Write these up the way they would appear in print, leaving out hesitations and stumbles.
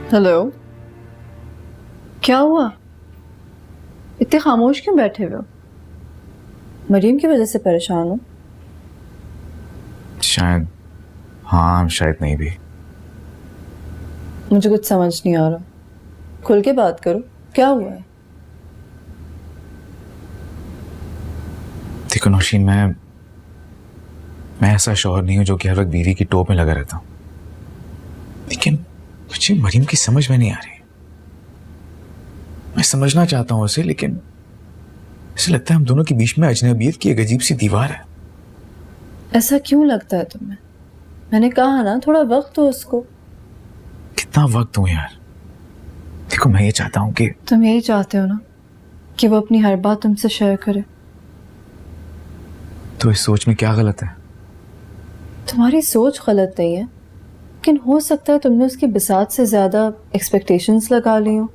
Hello, क्या हुआ? इतने खामोश क्यों बैठे हुए हो? मरीम की वजह से परेशान हो? शायद हाँ, शायद नहीं भी। मुझे कुछ समझ नहीं आ रहा। खुल के बात करो, क्या हुआ है? देखो नौशीन, मैं ऐसा शौहर नहीं हूं जो कि हर वक्त बीवी की टोप में लगा रहता हूं, लेकिन मुझे मरीम की समझ में नहीं आ रही। मैं समझना चाहता हूं उसे, लेकिन ऐसा लगता है हम दोनों के बीच में अजनबियत की एक अजीब सी दीवार है। ऐसा क्यों लगता है तुम्हें? मैंने कहा ना, थोड़ा वक्त दो उसको। कितना वक्त दूं यार? देखो, मैं ये चाहता हूं कि तुम यही चाहते हो ना कि वो अपनी हर बात तुमसे शेयर करे। तो इस सोच में क्या गलत है? तुम्हारी सोच गलत नहीं है, लेकिन हो सकता है तुमने उसकी बिसात से ज्यादा एक्सपेक्टेशंस लगा ली हो।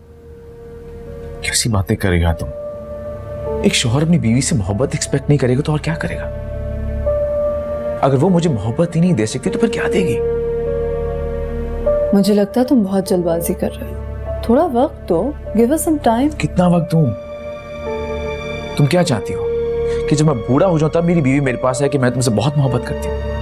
कैसी बातें करेगा तुम? एक शौहर अपनी बीवी से मोहब्बत एक्सपेक्ट नहीं करेगा तो और क्या करेगा? अगर वो मुझे मोहब्बत ही नहीं दे सकती तो फिर क्या देगी? मुझे लगता है तुम बहुत जल्दबाजी कर रहे हो। थोड़ा वक्त दो, गिव अस सम टाइम। कितना वक्त दूं? तुम क्या चाहती हो कि जब मैं बूढ़ा हो जाऊं तब मेरी बीवी मेरे पास है कि मैं तुमसे बहुत मोहब्बत करती हूँ?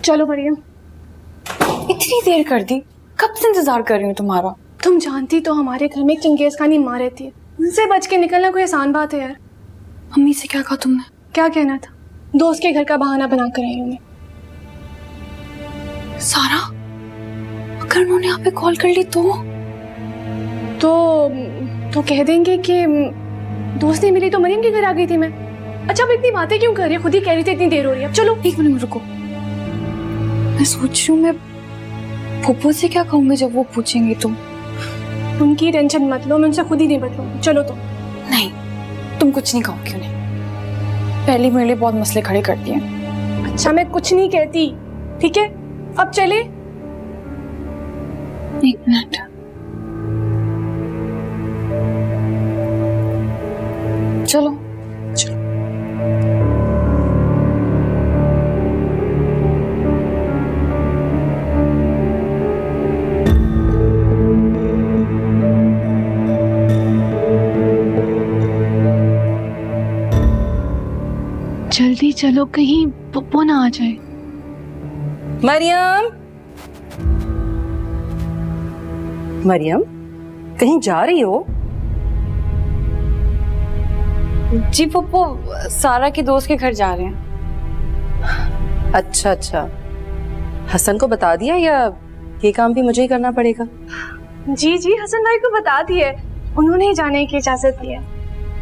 चलो मरियम, इतनी देर कर दी, कब से इंतजार कर रही हूँ तुम्हारा। तुम जानती तो हमारे घर में एक चंगेज खानी माँ रहती है, उनसे बच के निकलना कोई आसान बात है यार। मम्मी से क्या कहा तुमने? क्या कहना था? दोस्त के घर का बहाना बना कर आई हूँ मैं। सारा, अगर उन्होंने यहाँ पे कॉल कर ली तो कह देंगे कि दोस्त नहीं मिली तो मरियम के घर आ गई थी मैं। अच्छा, अब इतनी बातें क्यों कर रही है? खुद ही कह रही थी इतनी देर हो रही है। अब चलो। एक मिनट रुको, मैं सोच रही हूँ मैं फूफो से क्या कहूँगी जब वो पूछेंगे तो। उनकी टेंशन मत लो, मैं उनसे खुद ही नहीं बतलूंगी। चलो तो। नहीं, तुम कुछ नहीं कहोगे उन्हें, पहले मेरे लिए बहुत मसले खड़े करती हैं। अच्छा, मैं कुछ नहीं कहती, ठीक है? अब चले। एक मिनट, चलो। जल्दी चलो, कहीं पप्पू ना आ जाए। मरियम, मरियम, कहीं जा रही हो? जी फूफो, सारा के दोस्त के घर जा रहे हैं। अच्छा अच्छा, हसन को बता दिया या ये काम भी मुझे ही करना पड़ेगा? जी जी, हसन भाई को बता दिए, उन्होंने ही जाने की इजाजत दी है।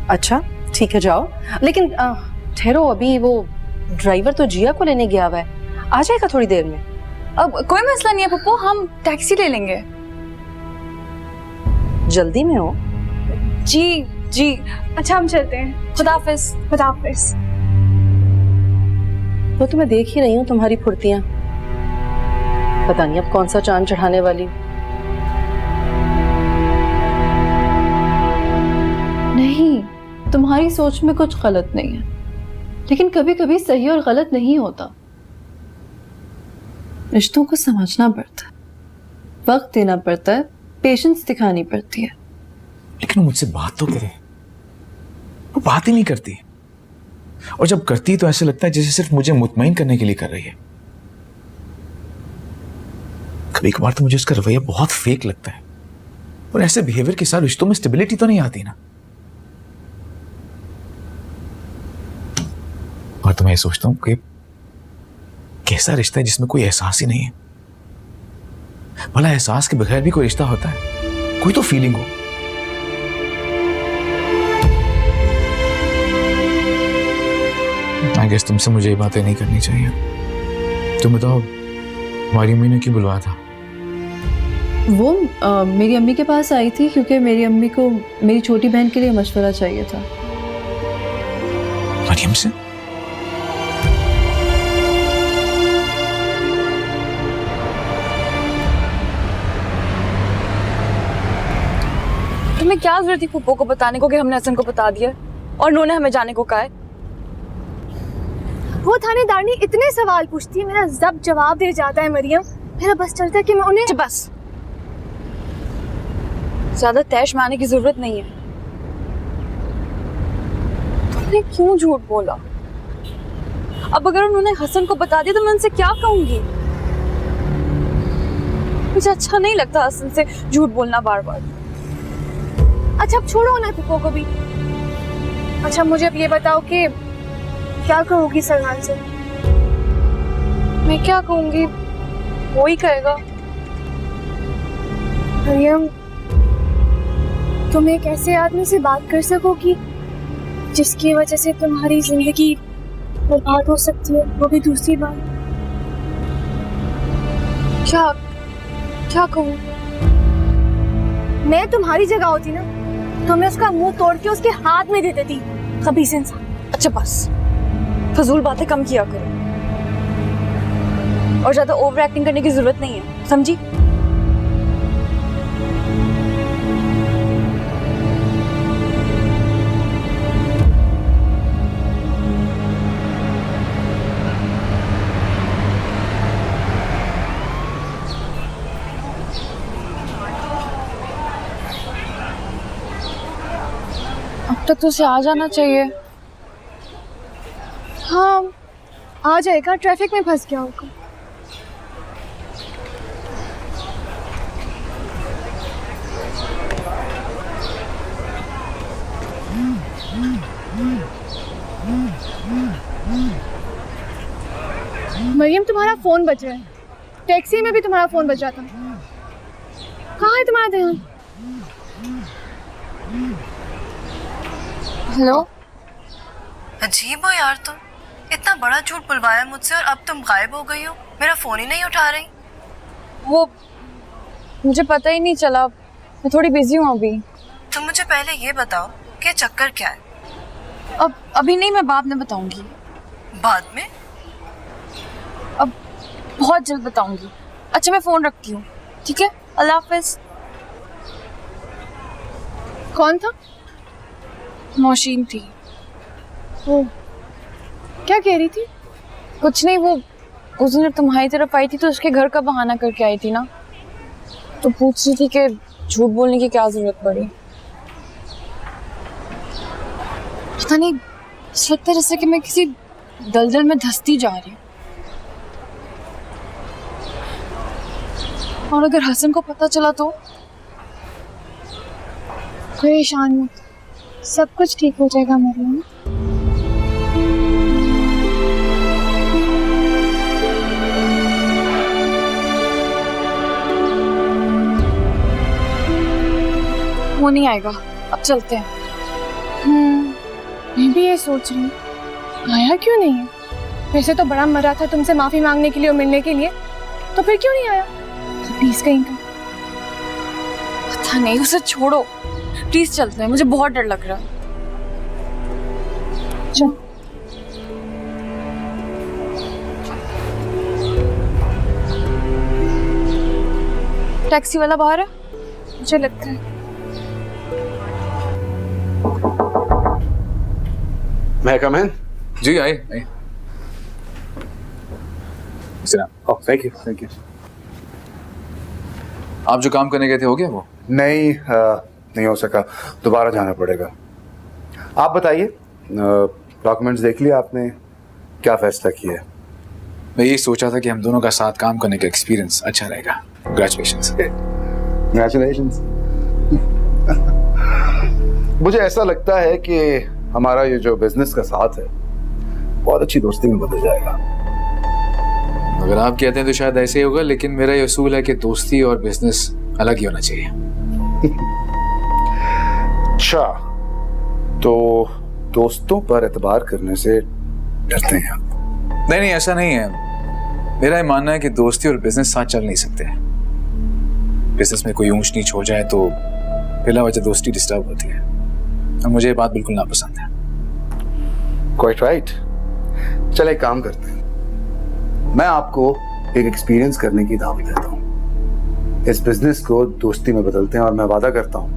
अच्छा ठीक है, जाओ। लेकिन ठहरो, अभी वो ड्राइवर तो जिया को लेने गया हुआ है, आ जाएगा थोड़ी देर में। अब कोई मसला नहीं है पप्पू, हम टैक्सी ले लेंगे। जल्दी में हो? जी जी। अच्छा, हम चलते हैं। खुदा हाफिज। खुदा हाफिज। वो तो मैं देख ही रही हूँ तुम्हारी फुर्तियां, पता नहीं अब कौन सा चांद चढ़ाने वाली। नहीं, तुम्हारी सोच में कुछ गलत नहीं है, लेकिन कभी कभी सही और गलत नहीं होता। रिश्तों को समझना पड़ता है, वक्त देना पड़ता है, पेशेंस दिखानी पड़ती है। लेकिन वो मुझसे बात तो करे, वो बात ही नहीं करती, और जब करती तो ऐसा लगता है जैसे सिर्फ मुझे मुतमईन करने के लिए कर रही है। कभी कभार तो मुझे उसका रवैया बहुत फेक लगता है, और ऐसे बिहेवियर के साथ रिश्तों में स्टेबिलिटी तो नहीं आती ना। और तो मैं सोचता हूं कि कैसा रिश्ता है जिसमें कोई एहसास ही नहीं है? भला एहसास के बगैर भी कोई रिश्ता होता है? कोई तो फीलिंग हो। आई गेस तुमसे मुझे ये बातें नहीं करनी चाहिए। तुम बताओ, हमारी अम्मी ने क्यों बुलवाया था? वो मेरी अम्मी के पास आई थी क्योंकि मेरी अम्मी को मेरी छोटी बहन के लिए मशवरा चाहिए था। मरियम से? हमें क्या जरूरत थी फूफो को बताने को कि हमने हसन को बता दिया और उन्होंने हमें जाने को कहा है। वो थानेदारनी इतने सवाल पूछती है, मेरा जब जवाब दे जाता है मरियम, मेरा बस चलता है कि मैं उन्हें बस ज्यादा तैश मारने की जरूरत नहीं है। तुमने क्यों झूठ बोला? अब अगर उन्होंने हसन को बता दिया तो मैं उनसे क्या कहूंगी? मुझे अच्छा नहीं लगता हसन से झूठ बोलना बार बार। अच्छा अब छोड़ो ना फूफो को भी। अच्छा मुझे अब ये बताओ कि क्या कहोगी सलमान से? मैं क्या कहूंगी, वो ही कहेगा। मरियम, तुम एक ऐसे आदमी से बात कर सकोगी जिसकी वजह से तुम्हारी जिंदगी बर्बाद हो सकती है, वो भी दूसरी बार? क्या क्या कहूँ? मैं तुम्हारी जगह होती ना तो मैं उसका मुंह तोड़ के उसके हाथ में दे देती, खबीस इंसान। अच्छा बस, फजूल बातें कम किया करो और ज्यादा ओवर एक्टिंग करने की जरूरत नहीं है, समझी? अब तक तो उसे आ जाना चाहिए। हाँ आ जाएगा, ट्रैफिक में फंस गया होगा। मरियम तुम्हारा फोन बज रहा है, टैक्सी में भी तुम्हारा फोन बज रहा था। कहाँ है तुम्हारा ध्यान? हेलो, अजीब हो यार तुम, इतना बड़ा झूठ बुलवाया मुझसे और अब तुम गायब हो गई हो, मेरा फोन ही नहीं उठा रही। वो मुझे पता ही नहीं चला, मैं थोड़ी बिजी हूँ अभी। तुम मुझे पहले ये बताओ कि चक्कर क्या है? अब अभी नहीं, मैं बाद में बताऊंगी। बाद में? अब बहुत जल्द बताऊंगी। अच्छा मैं फोन रखती हूँ, ठीक है? अल्लाह हाफिज। कौन था? मौशीन थी। वो क्या कह रही थी? कुछ नहीं, वो उस दिन जब तुम्हारी तरफ आई थी तो उसके घर का बहाना करके आई थी ना, तो पूछ रही थी कि झूठ बोलने की क्या जरूरत पड़ी। पता नहीं, इस वक्त जैसे कि मैं किसी दलदल में धंसती जा रही हूँ। और अगर हसन को पता चला तो? परेशान मत, सब कुछ ठीक हो जाएगा मरियम। वो नहीं आएगा, अब चलते हैं। मैं भी ये सोच रही हूँ, आया क्यों नहीं है? वैसे तो बड़ा मरा था तुमसे माफी मांगने के लिए और मिलने के लिए, तो फिर क्यों नहीं आया? प्लीज कहीं का। पता नहीं, उसे छोड़ो, प्लीज चलते हैं, मुझे बहुत डर लग रहा है। चल। टैक्सी वाला बाहर है? मुझे लगता है। May I come in? जी आइए। Oh, thank you, thank you. आप जो काम करने गए थे हो गया वो? नहीं नहीं हो सका, दोबारा जाना पड़ेगा। आप बताइए, डॉक्यूमेंट्स देख लिया आपने, क्या फैसला किया है? मैं यही सोचा था कि हम दोनों का साथ काम करने का एक्सपीरियंस अच्छा रहेगा। Congratulations. Congratulations. मुझे ऐसा लगता है कि हमारा ये जो बिजनेस का साथ है बहुत अच्छी दोस्ती में बदल जाएगा। अगर आप कहते हैं तो शायद ऐसे ही होगा, लेकिन मेरा ये उसूल है कि दोस्ती और बिजनेस अलग ही होना चाहिए। अच्छा, तो दोस्तों पर एतबार करने से डरते हैं आप? नहीं, ऐसा नहीं है। मेरा ये मानना है कि दोस्ती और बिजनेस साथ चल नहीं सकते। बिजनेस में कोई ऊंच नीच हो जाए तो बिला वजह दोस्ती डिस्टर्ब होती है, और मुझे ये बात बिल्कुल नापसंद है। Quite right. चले एक काम करते हैं, मैं आपको एक एक्सपीरियंस करने की दावत देता हूँ। इस बिजनेस को दोस्ती में बदलते हैं और मैं वादा करता हूँ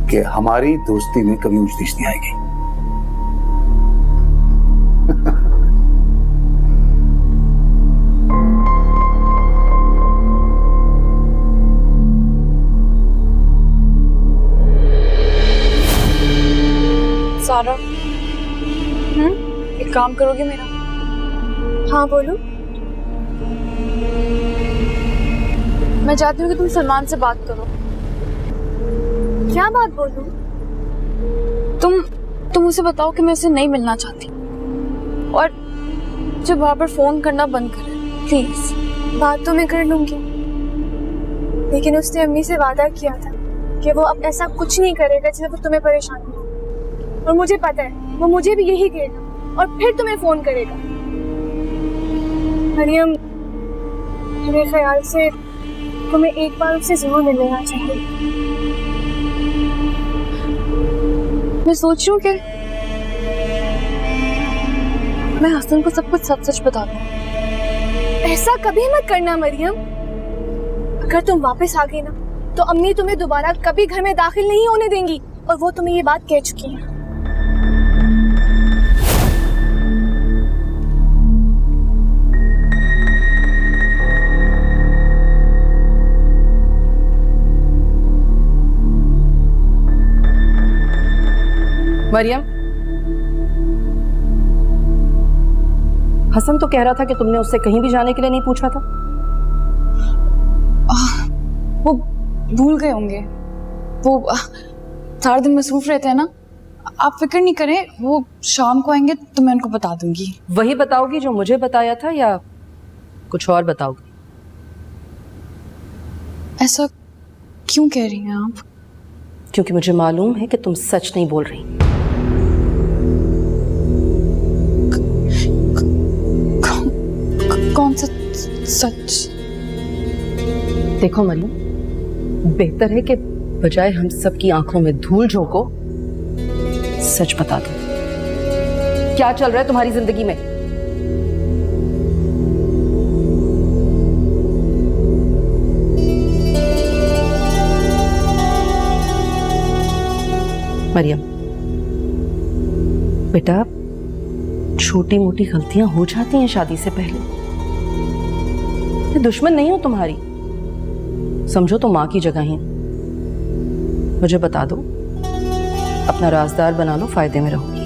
कि हमारी दोस्ती में कभी ऊंच नीच नहीं आएगी। सारा, एक काम करोगे मेरा? हाँ बोलो। मैं चाहती हूँ कि तुम सलमान से बात करो। क्या बात बोलूं? तुम उसे बताओ कि मैं उसे नहीं मिलना चाहती और मुझे बार-बार फोन करना बंद करे, प्लीज। बात तो मैं कर लूंगी, लेकिन उसने अम्मी से वादा किया था कि वो अब ऐसा कुछ नहीं करेगा जिससे वो तुम्हें परेशान हो। और मुझे पता है वो मुझे भी यही कहेगा और फिर तुम्हें फोन करेगा। मरियम, मेरे ख्याल से तुम्हें एक बार उससे जरूर मिल लेना चाहिए। मैं सोच रही हूँ कि मैं हसन को सब कुछ सच बता दूँ। ऐसा कभी मत करना मरियम। अगर तुम वापस आ गई ना तो अम्मी तुम्हें दोबारा कभी घर में दाखिल नहीं होने देंगी और वो तुम्हें ये बात कह चुकी है। मरियम, हसन तो कह रहा था कि तुमने उससे कहीं भी जाने के लिए नहीं पूछा था। वो भूल गए होंगे, वो सारा दिन मसरूफ रहते हैं ना। आप फिक्र नहीं करें, वो शाम को आएंगे तो मैं उनको बता दूंगी। वही बताओगी जो मुझे बताया था या कुछ और बताओगी? ऐसा क्यों कह रही हैं आप? क्योंकि मुझे मालूम है कि तुम सच नहीं बोल रही। कौन सा सच? देखो मरियम, बेहतर है कि बजाय हम सब की आंखों में धूल झोंको, सच बता दो। क्या चल रहा है तुम्हारी जिंदगी में? मरियम बेटा, छोटी मोटी गलतियां हो जाती हैं शादी से पहले। मैं दुश्मन नहीं हूं तुम्हारी, समझो तो मां की जगह ही। मुझे बता दो, अपना राजदार बना लो, फायदे में रहोगी।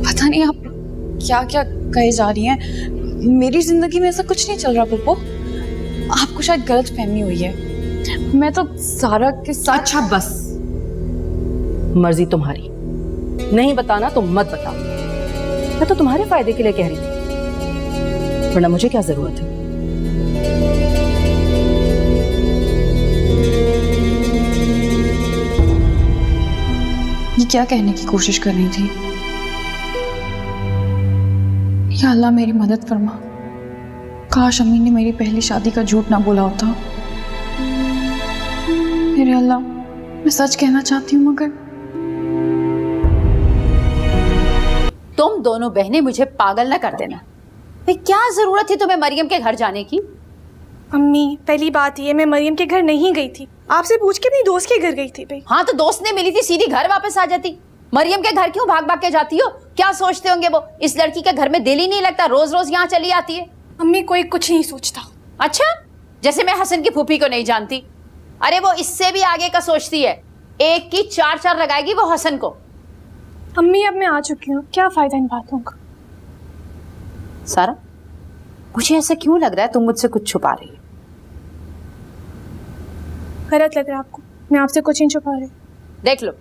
पता नहीं आप क्या क्या कहे जा रही हैं। मेरी जिंदगी में ऐसा कुछ नहीं चल रहा पप्पो, आपको शायद गलत फहमी हुई है। मैं तो सारा के साथ। अच्छा बस, मर्जी तुम्हारी। नहीं बताना तो मत बताओ, मैं तो तुम्हारे फायदे के लिए कह रही थी, वरना मुझे क्या जरूरत है। ये क्या कहने की कोशिश कर रही थी? या अल्लाह मेरी मदद फरमा, काश अम्मी ने मेरी पहली शादी का झूठ ना बोला होता। मेरे अल्लाह, मैं सच कहना चाहती हूँ मगर तुम दोनों बहनें मुझे पागल न कर देना। भाई क्या जरूरत थी तुम्हें मरियम के घर जाने की? अम्मी, पहली बात ये, मैं मरियम के घर नहीं गई थी, आपसे पूछ के अपनी दोस्त के घर गई थी। भाई हाँ तो दोस्त ने मिली थी, सीधी घर वापस आ जाती। मरियम के घर क्यों भाग भाग के जाती हो? क्या सोचते होंगे वो, इस लड़की के घर में दिल ही नहीं लगता, रोज रोज यहाँ चली आती है। अम्मी, कोई कुछ नहीं सोचता। अच्छा, जैसे मैं हसन की फूफी को नहीं जानती। अरे वो इससे भी आगे का सोचती है, एक की चार चार लगाएगी वो हसन को। अम्मी, अब मैं आ चुकी हूँ, क्या फायदा इन बातों का। सारा, मुझे ऐसा क्यों लग रहा है तुम मुझसे कुछ छुपा रही हो? गलत लग रहा है आपको, मैं आपसे कुछ नहीं छुपा रही। देख लो,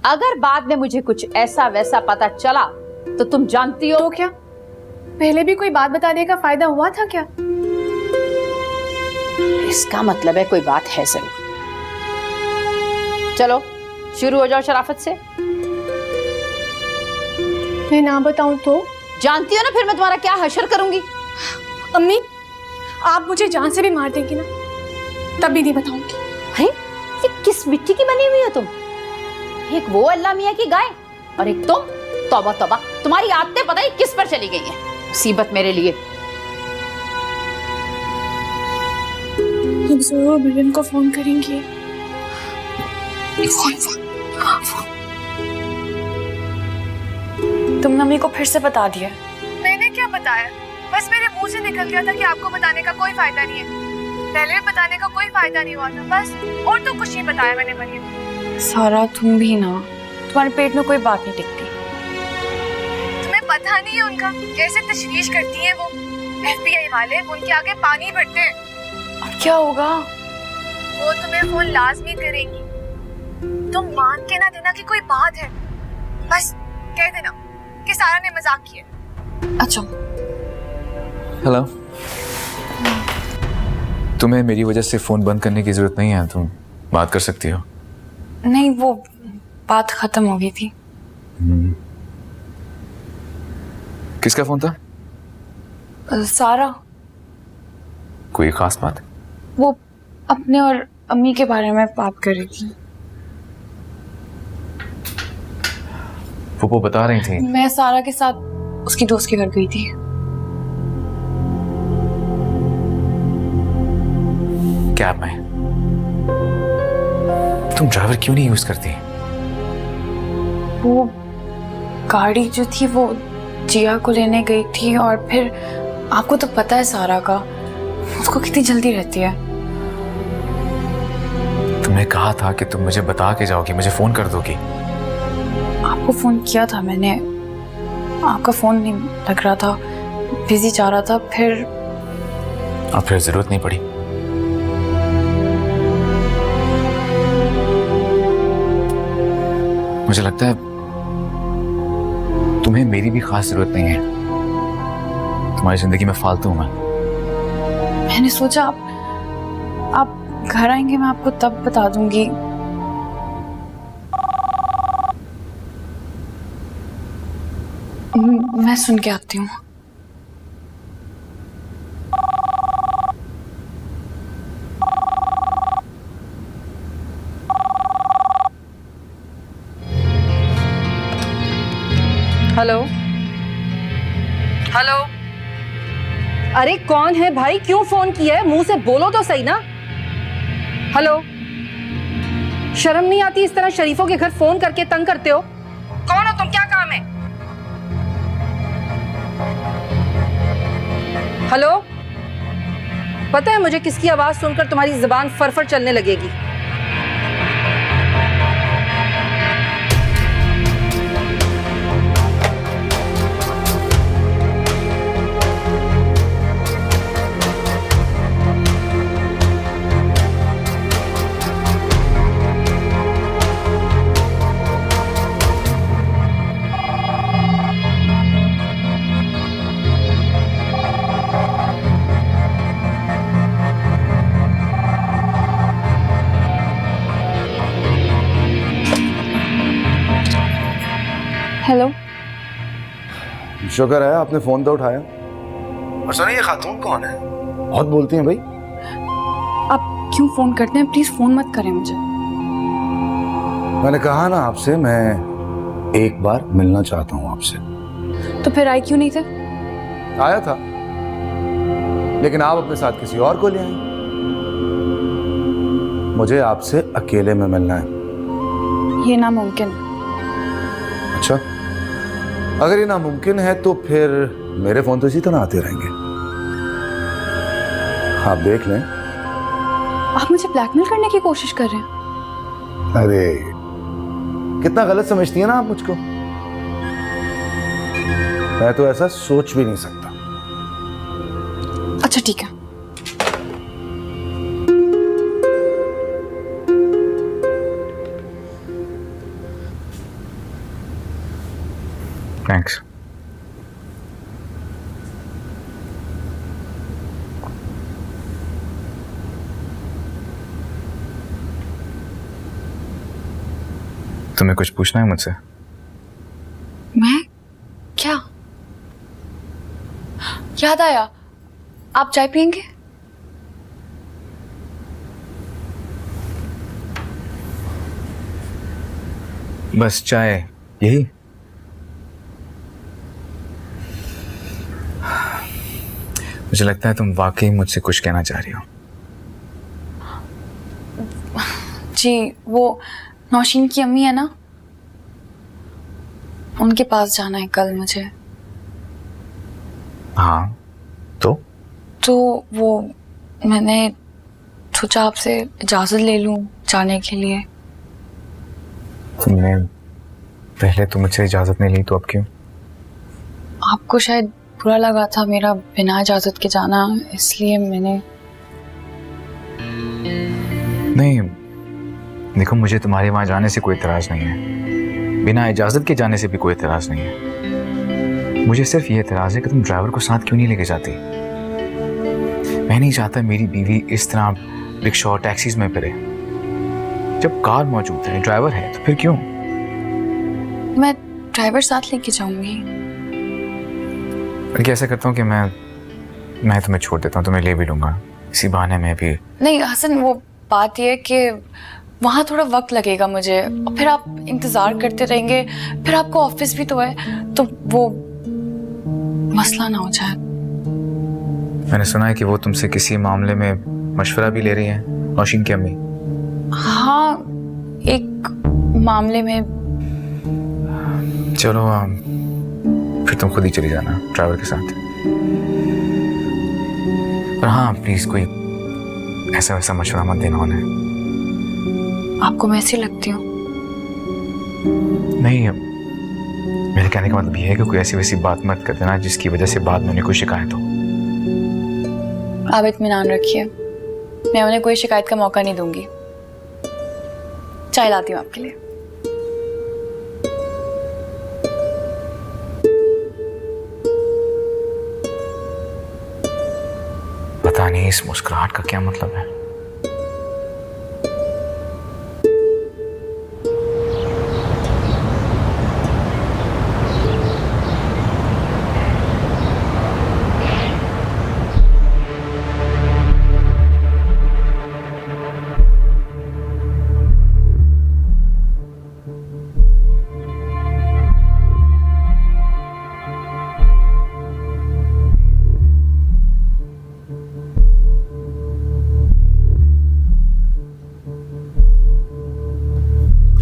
अगर बाद में मुझे कुछ ऐसा वैसा पता चला तो तुम जानती हो। तो क्या पहले भी कोई बात बताने का फायदा हुआ था क्या? इसका मतलब है कोई बात है जरूर। चलो शुरू हो जाओ शराफत से। मैं ना बताऊं तो? जानती हो ना फिर मैं तुम्हारा क्या हशर करूंगी। अम्मी, आप मुझे जान से भी मार देंगी ना, तब भी नहीं बताऊंगी। अरे ये किस मिट्टी की बनी हुई हो तुम? एक वो अल्लाह मियाँ की गाय और एक तुम। तौबा तौबा, तुम्हारी आदतें पता ही किस पर चली गई हैं। मुसीबत मेरे लिए। तुम जरूर मरियम को फोन करेंगी तुमने मम्मी को फिर से बता दिया? मैंने क्या बताया, बस मेरे मुंह से निकल गया था कि आपको बताने का कोई फायदा नहीं है। पहले भी बताने का कोई फायदा नहीं हुआ था बस, और तो कुछ नहीं बताया मैंने मरियम। सारा तुम भी ना, तुम्हारे पेट में कोई बात नहीं टिकती। तुम्हें पता नहीं है उनका कैसे तशवीश करती हैं वो FBI वाले, उनके आगे पानी भरते हैं। अब क्या होगा? वो तुम्हें फोन लाजमी करेंगी, तुम मान के ना देना कि कोई बात है, बस कह देना कि सारा ने मजाक किया। अच्छा हेलो, तुम्हें मेरी वजह से फोन बंद करने की जरूरत नहीं है, तुम बात कर सकती हो। नहीं, वो बात खत्म हो गई थी। किसका फोन था? सारा। कोई खास बात? वो अपने और अम्मी के बारे में बात कर रही थी। वो बता रही थी। मैं सारा के साथ उसकी दोस्त के घर गई थी। कैब में? तुम ड्राइवर क्यों नहीं यूज करती? वो गाड़ी जो थी वो जिया को लेने गई थी, और फिर आपको तो पता है सारा का, उसको कितनी जल्दी रहती है। तुमने कहा था कि तुम मुझे बता के जाओगी, मुझे फोन कर दोगी। आपको फोन किया था मैंने, आपका फोन नहीं लग रहा था, बिजी जा रहा था, फिर जरूरत नहीं पड़ी। मुझे लगता है तुम्हें मेरी भी खास जरूरत नहीं है, तुम्हारी जिंदगी में फालतू हूं मैं। मैंने सोचा आप घर आएंगे, मैं आपको तब बता दूंगी। मैं सुन के आती हूँ। हेलो हेलो, अरे कौन है भाई, क्यों फोन किया है? मुंह से बोलो तो सही ना। हेलो, शर्म नहीं आती इस तरह शरीफों के घर फोन करके तंग करते हो? कौन हो तुम, क्या काम है? हेलो, पता है मुझे किसकी आवाज सुनकर तुम्हारी जुबान फरफर चलने लगेगी। हेलो। शुक्र है आपने फोन तो उठाया। और सुनिए, ये खातून कौन है? बहुत बोलती हैं भाई। आप क्यों फोन करते हैं? प्लीज फोन मत करें मुझे। मैंने कहा ना आपसे, मैं एक बार मिलना चाहता हूँ आपसे। तो फिर आए क्यों नहीं थे? आया था, लेकिन आप अपने साथ किसी और को ले आई। मुझे आपसे अकेले में मिलना है। ये नामुमकिन। अच्छा, अगर ये नामुमकिन है तो फिर मेरे फोन तो इसी तरह आते रहेंगे। आप देख लें। आप मुझे ब्लैकमेल करने की कोशिश कर रहे हैं? अरे कितना गलत समझती है ना आप मुझको। मैं तो ऐसा सोच भी नहीं सकता। अच्छा ठीक है। थैंक्स। तुम्हें कुछ पूछना है मुझसे? मैं? क्या? याद आया, आप चाय पियेंगे? बस चाय, यही? मुझे लगता है तुम वाकई मुझसे कुछ कहना चाह रही हो। जी, वो नौशीन की अम्मी है ना, उनके पास जाना है कल मुझे। हाँ तो वो मैंने सोचा आपसे इजाजत ले लूं जाने के लिए। तुमने पहले तो मुझसे इजाजत नहीं ली, तो अब क्यों? आपको शायद बुरा लगा था मेरा बिना इजाजत के जाना, इसलिए मैंने। नहीं देखो, मुझे तुम्हारे वहां जाने से कोई इतराज नहीं है, बिना इजाजत के जाने से भी कोई इतराज नहीं है। मुझे सिर्फ ये इतराज है कि तुम ड्राइवर को साथ क्यों नहीं लेके जाती। मैं नहीं चाहता मेरी बीवी इस तरह रिक्शा टैक्सीज में फिरे। जब कार मौजूद है, ड्राइवर है, तो फिर क्यों? मैं ड्राइवर साथ लेके जाऊंगी। बल्कि ऐसा करता हूँ कि मैं तुम्हें छोड़ देता हूँ, तुम्हें ले भी लूंगा, इसी बहाने में भी। नहीं हसन, वो बात यह है कि वहाँ थोड़ा वक्त लगेगा मुझे, और फिर आप इंतजार करते रहेंगे, फिर आपको ऑफिस भी तो है, तो वो मसला ना हो जाए। मैंने सुना है कि वो तुमसे किसी मामले में मशवरा भी ले रही हैं, नौशीन की अम्मी। हाँ, एक मामले में। चलो फिर तुम खुद ही चली जाना ड्राइवर के साथ। पर हाँ प्लीज कोई ऐसा वैसा मशवरा मत देना उन्हें। आपको मैं ऐसी लगती हूँ? नहीं, मेरे कहने का मतलब ये है कि कोई ऐसी वैसी बात मत कर देना जिसकी वजह से बाद में उन्हें कोई शिकायत हो। आप इत्मीनान रखिए, मैं उन्हें कोई शिकायत का मौका नहीं दूंगी। चाय लाती हूँ आपके लिए। पता नहीं इस मुस्कुराहट का क्या मतलब है।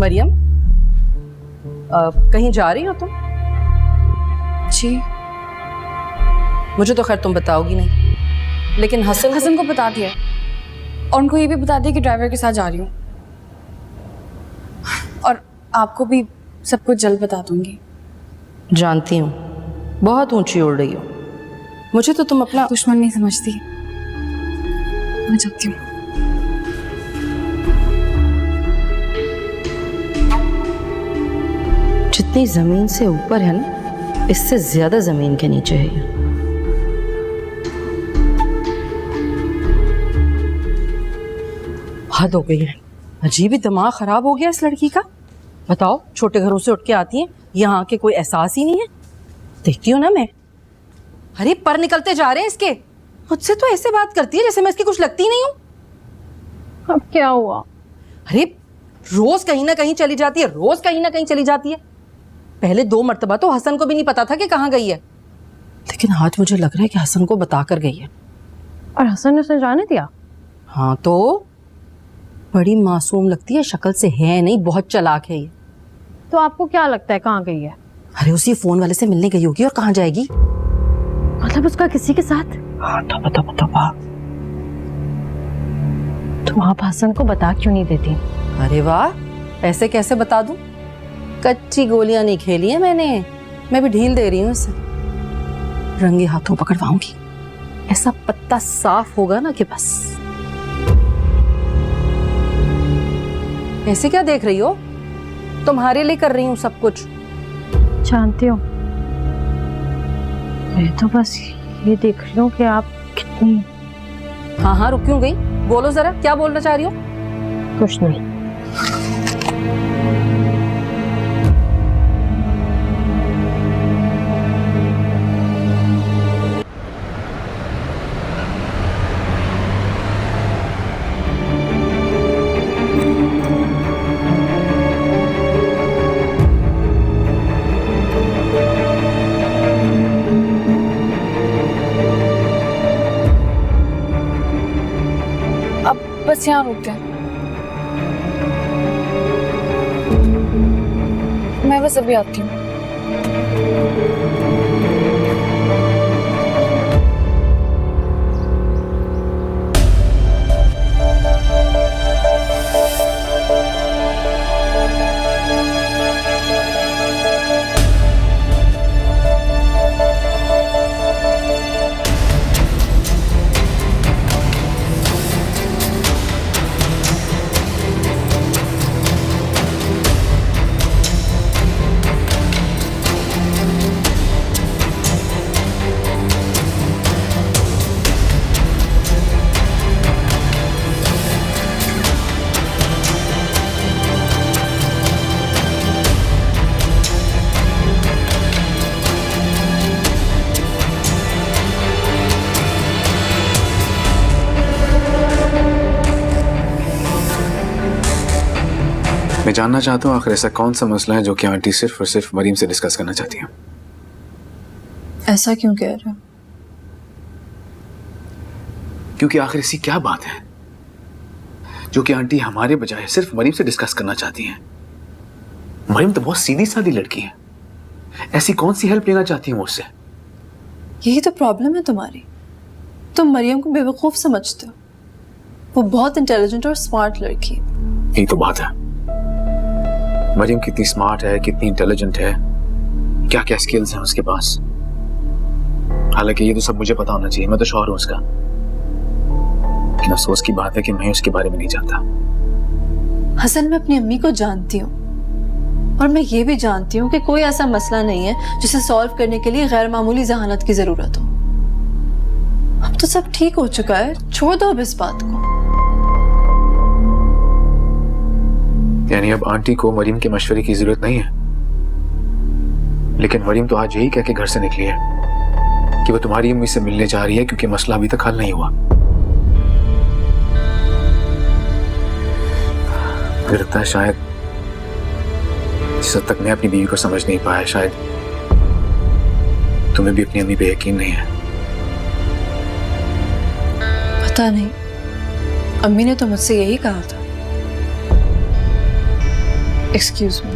मरियम, कहीं जा रही हो तुम? जी। मुझे तो खैर तुम बताओगी नहीं, लेकिन हसन को बता दिया, और उनको ये भी बता दिया कि ड्राइवर के साथ जा रही हूँ, और आपको भी सब कुछ जल्द बता दूंगी। जानती हूँ बहुत ऊंची उड़ रही हो, मुझे तो तुम अपना दुश्मन नहीं समझती। मैं जाती हूँ। जितनी जमीन से ऊपर है ना, इससे ज्यादा जमीन के नीचे है ये। हद हो गई है, अजीब ही दिमाग खराब हो गया इस लड़की का। बताओ, छोटे घरों से उठ के आती हैं, यहाँ आके कोई एहसास ही नहीं है। देखती हूँ ना मैं, अरे पर निकलते जा रहे हैं इसके। मुझसे तो ऐसे बात करती है जैसे मैं इसकी कुछ लगती नहीं हूँ। अब क्या हुआ? अरे रोज कहीं ना कहीं चली जाती है, रोज कहीं ना कहीं चली जाती है। पहले 2 मर्तबा तो हसन को भी नहीं पता था कि कहाँ गई है, लेकिन आज मुझे लग रहा है कि हसन को बता कर गई है। और हसन ने उसे जाने दिया? हाँ तो बड़ी मासूम लगती है, शक्ल से है नहीं, बहुत चालाक है ये। तो आपको क्या लगता है कहाँ गई है? अरे उसी फोन वाले से मिलने गई होगी, और कहाँ जाएगी? मतलब उसका किसी के साथ? हाँ तो तुम आप हसन को बता क्यों नहीं देती? अरे वाह, ऐसे कैसे बता दूं? कच्ची गोलियां नहीं खेली है मैंने, मैं भी ढील दे रही हूँ इसे। रंगे हाथों पकड़वाऊंगी, ऐसा पत्ता साफ होगा ना कि बस। ऐसे क्या देख रही हो? तुम्हारे लिए कर रही हूँ सब कुछ। जानती हूँ, मैं तो बस ये देख रही हूँ कि आप कितनी। हाँ रुक क्यों गई? बोलो जरा, क्या बोलना चाह रही हो? कुछ नहीं। अब बस यहाँ रुकते हैं। मैं बस अभी आती हूँ। मैं जानना चाहता हूँ आखिर ऐसा कौन सा मसला है जो कि आंटी सिर्फ और सिर्फ मरीम से डिस्कस करना चाहती हैं। ऐसा क्यों कह रहे हो? क्योंकि आखिर ऐसी क्या बात है जो कि आंटी हमारे बजाय सिर्फ मरीम से डिस्कस करना चाहती हैं। मरीम तो बहुत सीधी सादी लड़की है, ऐसी कौन सी हेल्प लेना चाहती है मुझसे? यही तो प्रॉब्लम है तुम्हारी। तुम मरियम को बेवकूफ समझते हो। वो बहुत इंटेलिजेंट और स्मार्ट लड़की है। यही तो बात है, मरियम कितनी स्मार्ट है, कितनी इंटेलिजेंट है, क्या क्या स्किल्स हैं उसके पास। हालांकि ये तो सब मुझे पता होना चाहिए, मैं तो शौहर हूं उसका। लेकिन अफसोस की बात है कि मैं उसके बारे में नहीं जानता। हसन, मैं अपनी अम्मी को जानती हूँ और मैं ये भी जानती हूँ कि कोई ऐसा मसला नहीं है जिसे सॉल्व करने के लिए गैर मामूली जहानत की जरूरत हो। अब तो सब ठीक हो चुका है, छोड़ दो अब इस बात को। यानी अब आंटी को मरीम के मशवरे की जरूरत नहीं है। लेकिन मरीम तो आज यही कह के घर से निकली है कि वो तुम्हारी अम्मी से मिलने जा रही है क्योंकि मसला अभी तक हल नहीं हुआ। मुझे लगता है शायद जिस हद तक मैं अपनी बीवी को समझ नहीं पाया, शायद तुम्हें भी अपनी अम्मी पे यकीन नहीं है। पता नहीं, अम्मी ने तो मुझसे यही कहा था। Excuse me.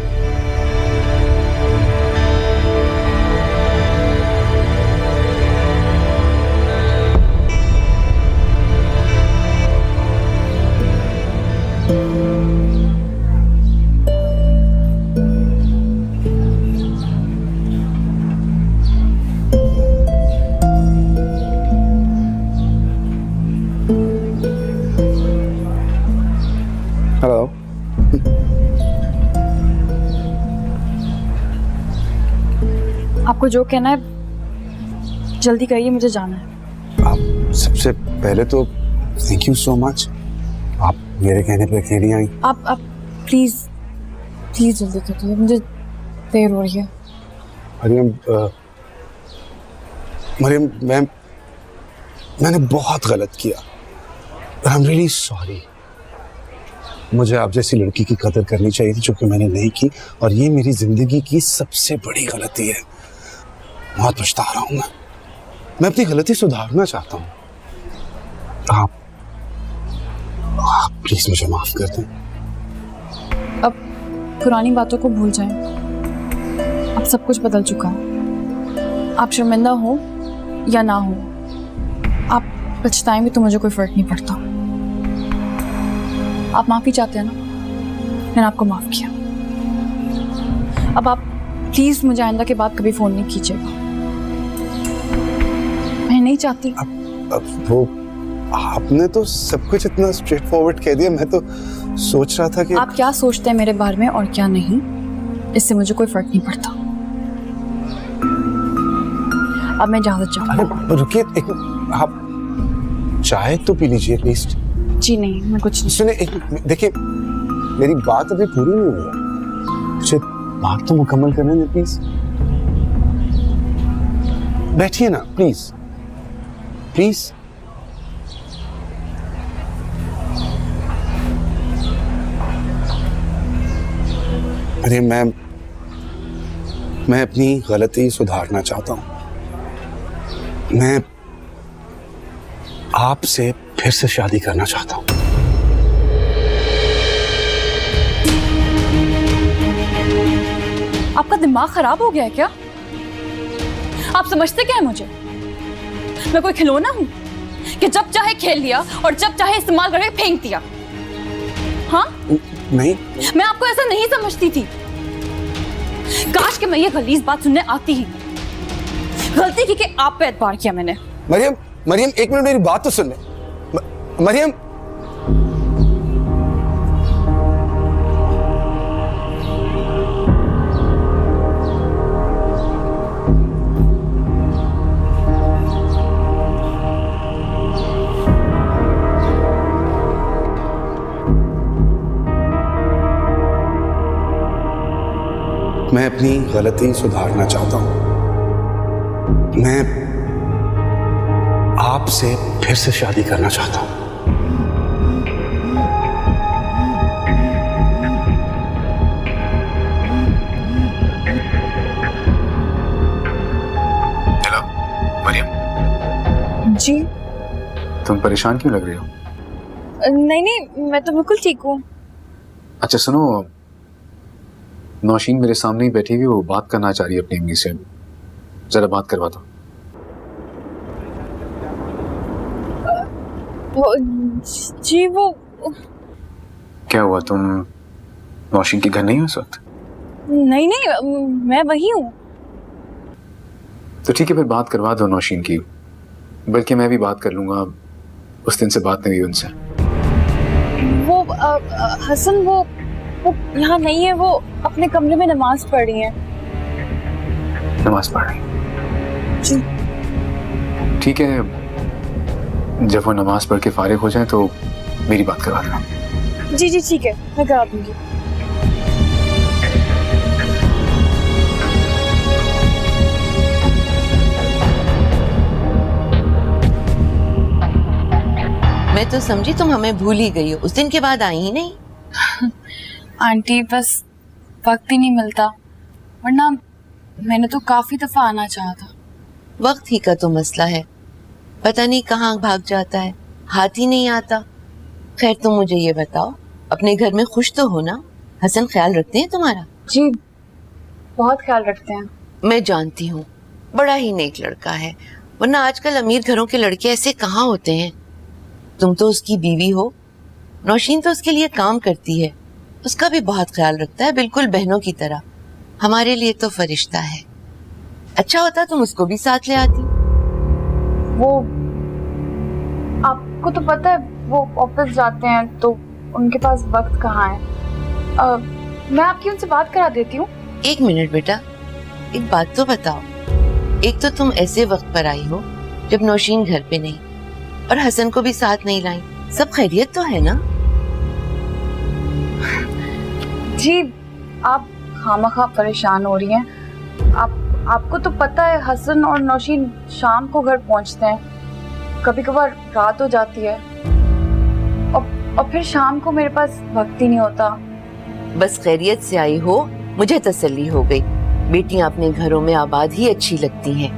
हेलो। आपको जो कहना है जल्दी करिए, मुझे जाना है। आप सबसे पहले तो थैंक यू सो मच, आप मेरे कहने पे अकेली आई। आप प्लीज प्लीज जल्दी करिए, मुझे देर हो रही है। मरियम, मरियम मैंने बहुत गलत किया। I am really sorry. मुझे आप जैसी लड़की की कदर करनी चाहिए थी, जो कि मैंने नहीं की, और ये मेरी जिंदगी की सबसे बड़ी गलती है। बहुत पछता रहा हूं मैं अपनी गलती सुधारना चाहता हूँ। आप प्लीज मुझे माफ कर दें। अब पुरानी बातों को भूल जाएं, अब सब कुछ बदल चुका है। आप शर्मिंदा हो या ना हो, आप पछताएं भी तो मुझे कोई फर्क नहीं पड़ता। आप माफी चाहते हैं ना, मैंने आपको माफ किया। अब आप प्लीज मुझे आइंदा के बाद कभी फोन नहीं कीजिएगा, मैं नहीं चाहती। अब वो आपने तो सब कुछ इतना स्ट्रेट फॉरवर्ड कह दिया। मैं तो सोच रहा था कि आप क्या सोचते हैं मेरे बारे में और क्या नहीं, इससे मुझे कोई फर्क नहीं पड़ता। अब मैं इजाजत चाहूंगी। अरे रुकिए, आप चाय तो पी लीजिए एटलीस्ट। जी नहीं, मैं कुछ नहीं। सुने, देखिए मेरी बात अभी पूरी नहीं हुई है, मुझे बात तो मुकम्मल करने दें प्लीज। बैठिए ना प्लीज प्लीज। अरे मैं अपनी गलती सुधारना चाहता हूं। मैं आपसे फिर से शादी करना चाहता हूं। आपका दिमाग खराब हो गया है क्या? आप समझते क्या है मुझे? मैं कोई खिलौना हूं कि जब चाहे खेल लिया और जब चाहे इस्तेमाल करके फेंक दिया? हाँ, नहीं, मैं आपको ऐसा नहीं समझती थी। काश कि मैं ये गलीज बात सुनने आती ही। गलती की कि आप पे एतबार किया मैंने। मरियम, मरियम एक मिनट मेरी बात तो सुन ले। मरियम, मैं अपनी गलती सुधारना चाहता हूं। मैं आपसे फिर से शादी करना चाहता हूं। हेलो मरियम, जी तुम परेशान क्यों लग रही हो? नहीं नहीं, मैं तो बिल्कुल ठीक हूँ। अच्छा सुनो, नौशीन मेरे सामने ही बैठी हुई, वो बात करना चाह रही है अपनी अम्मी से, जरा बात करवा दो। जी वो क्या हुआ, तुम नौशीन के घर नहीं हो इस वक्त? नहीं नहीं, मैं वही हूँ। तो ठीक है, फिर बात करवा दो नौशीन की, बल्कि मैं भी बात कर लूंगा, उस दिन से बात नहीं हुई उनसे। वो हसन वो यहाँ नहीं है, वो अपने कमरे में नमाज पढ़ रही है। नमाज पढ़ रही? जी। ठीक है, जब वो नमाज पढ़ के फारिग हो जाए तो मेरी बात करवा देना। जी जी ठीक है, मैं करा दूंगी। मैं तो समझी तुम हमें भूल ही गई हो, उस दिन के बाद आई ही नहीं। आंटी बस वक्त ही नहीं मिलता, वरना मैंने तो काफी दफा आना चाहा था। वक्त ही का तो मसला है, पता नहीं कहाँ भाग जाता है, हाथ ही नहीं आता। खैर तुम मुझे ये बताओ, अपने घर में खुश तो हो ना? हसन ख्याल रखते हैं तुम्हारा? जी बहुत ख्याल रखते हैं। मैं जानती हूँ, बड़ा ही नेक लड़का है, वरना आजकल अमीर घरों के लड़के ऐसे कहाँ होते हैं। तुम तो उसकी बीवी हो, नौशीन तो उसके लिए काम करती है, उसका भी बहुत ख्याल रखता है, बिल्कुल बहनों की तरह। हमारे लिए तो फरिश्ता है। अच्छा होता तुम उसको भी साथ ले आती। वो आपको तो पता है, वो ऑफिस जाते हैं तो उनके पास वक्त कहाँ है। मैं आपकी उनसे बात करा देती हूँ। एक मिनट बेटा, एक बात तो बताओ, एक तो तुम ऐसे वक्त पर आई हो जब नौशीन घर पे नहीं, और हसन को भी साथ नहीं लाई, सब खैरियत तो है ना? जी आप खामखा परेशान हो रही हैं। आपको तो पता है हसन और नौशीन शाम को घर पहुंचते हैं, कभी कभार रात हो जाती है, और फिर शाम को मेरे पास वक्त ही नहीं होता। बस खैरियत से आई हो, मुझे तसल्ली हो गई। बेटियां अपने घरों में आबाद ही अच्छी लगती हैं।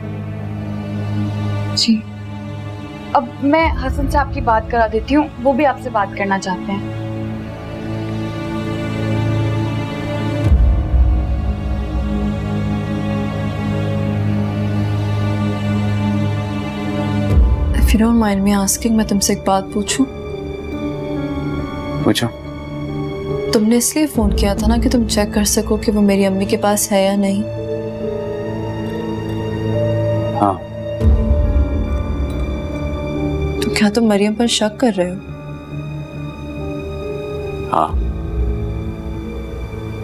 जी अब मैं हसन से आपकी बात करा देती हूँ, वो भी आपसे बात करना चाहते हैं। If you don't mind me asking, मैं तुमसे एक बात पूछूं? पूछो। तुमने इसलिए फोन किया था ना कि तुम चेक कर सको कि वो मेरी अम्मी के पास है या नहीं? हाँ। तो क्या तुम मरियम पर शक कर रहे हो? हाँ,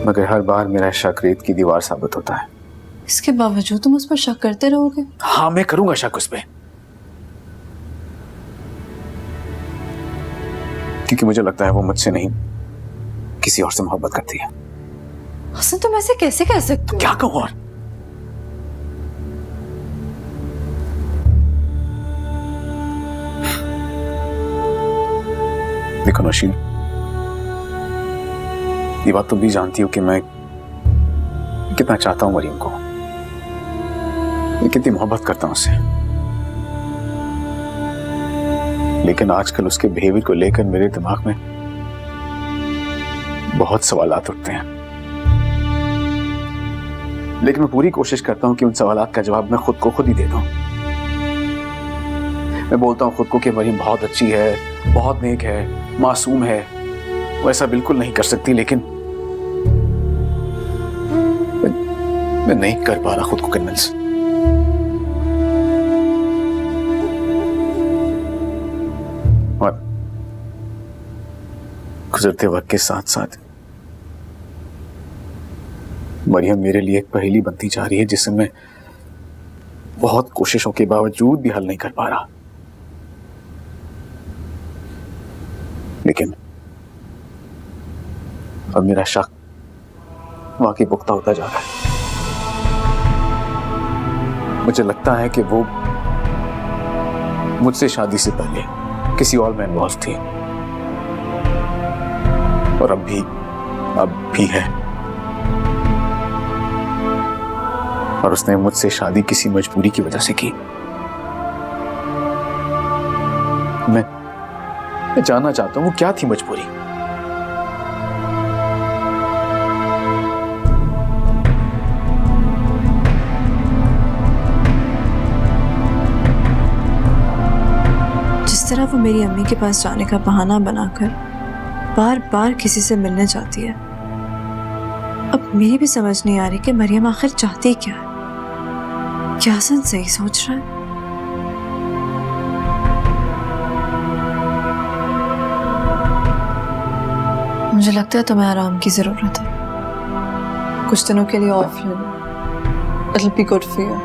मगर हर बार मेरा शक रेत की दीवार साबित होता है। इसके बावजूद तुम उस पर शक करते रहोगे? हाँ, मैं करूंगा शक उस पे, क्योंकि मुझे लगता है वो मुझसे नहीं किसी और से मोहब्बत करती है। हसन तुम ऐसे कैसे कह सकते हो? क्या कहूं और? देखो नौशीन, ये बात तुम भी जानती हो कि मैं कितना चाहता हूं मरियम को, मैं कितनी मोहब्बत करता हूं उससे, लेकिन आजकल उसके बिहेवियर को लेकर मेरे दिमाग में बहुत सवालात उठते हैं। लेकिन मैं पूरी कोशिश करता हूं कि उन सवालात का जवाब मैं खुद को खुद ही दे दूं। मैं बोलता हूं खुद को कि मरियम बहुत अच्छी है, बहुत नेक है, मासूम है, वो ऐसा बिल्कुल नहीं कर सकती, लेकिन मैं नहीं कर पा रहा खुद को कन्विंस। और गुजरते वक्त के साथ साथ मरियम मेरे लिए एक पहेली बनती जा रही है जिसे मैं बहुत कोशिशों के बावजूद भी हल नहीं कर पा रहा। लेकिन अब मेरा शक वाकई पुख्ता होता जा रहा है। मुझे लगता है कि वो मुझसे शादी से पहले किसी और में इन्वॉल्व थी और अब भी है, और उसने मुझसे शादी किसी मजबूरी की वजह से की। मैं जानना चाहता हूं वो क्या थी मजबूरी। जिस तरह वो मेरी अम्मी के पास जाने का बहाना बनाकर बार बार किसी से मिलने जाती है, अब मेरी भी समझ नहीं आ रही कि मरियम आखिर चाहती क्या है। क्या हसन सही सोच रहा है? मुझे लगता है तुम्हें आराम की जरूरत है। कुछ दिनों के लिए ऑफ ले लो। It'll be good for you.